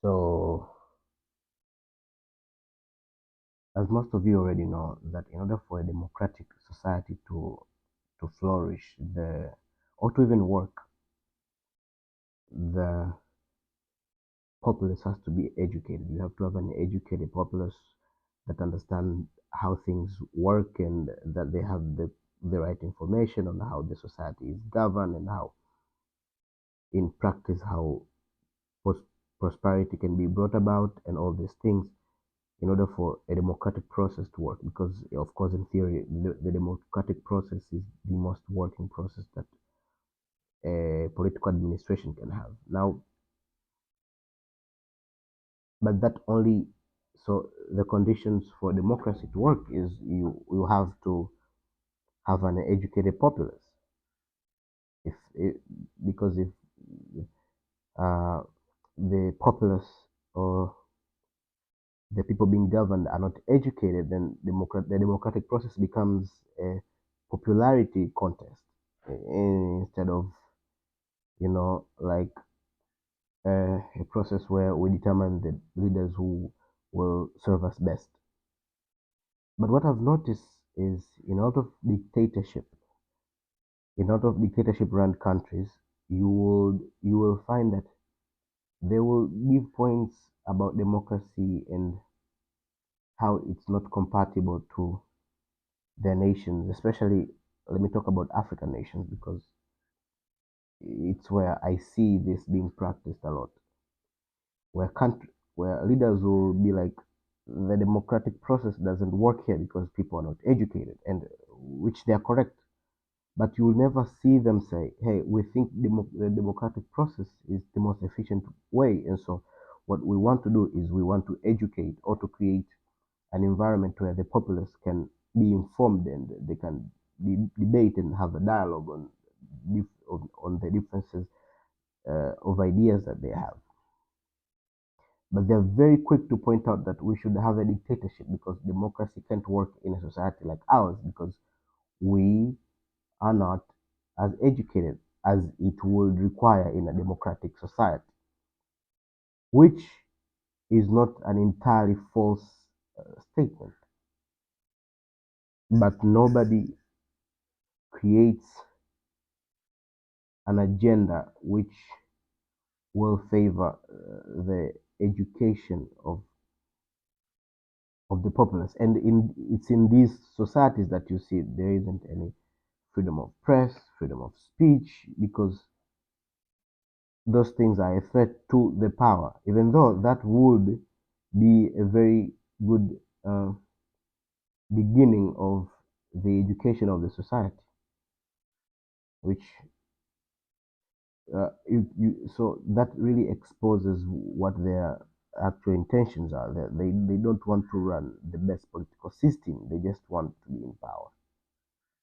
So, as most of you already know, that in order for a democratic society to flourish, the or to even work, the populace has to be educated. You have to have an educated populace that understand how things work and that they have the right information on how the society is governed and how, in practice, how pros- prosperity can be brought about and all these things in order for a democratic process to work. Because, of course, in theory, the democratic process is the most working process that a political administration can have. Now, but that only so the conditions for democracy to work is you have to have an educated populace. If it, because if uh, the populace or the people being governed are not educated, then the democratic process becomes a popularity contest instead of, like a process where we determine the leaders who will serve us best. But what I've noticed is in a lot of dictatorship run countries, you will find that they will give points about democracy and how it's not compatible to their nations, especially let me talk about African nations because it's where I see this being practiced a lot. Where leaders will be like, the democratic process doesn't work here because people are not educated, and which they are correct. But you will never see them say, hey, we think the democratic process is the most efficient way, and so what we want to do is we want to educate or to create an environment where the populace can be informed and they can debate and have a dialogue on the differences of ideas that they have. But they're very quick to point out that we should have a dictatorship because democracy can't work in a society like ours because we are not as educated as it would require in a democratic society, which is not an entirely false statement. But nobody creates an agenda which will favor the education of the populace. And it's in these societies that you see there isn't any freedom of press, freedom of speech, because those things are a threat to the power, even though that would be a very good beginning of the education of the society, which so that really exposes what their actual intentions are. They don't want to run the best political system. They just want to be in power.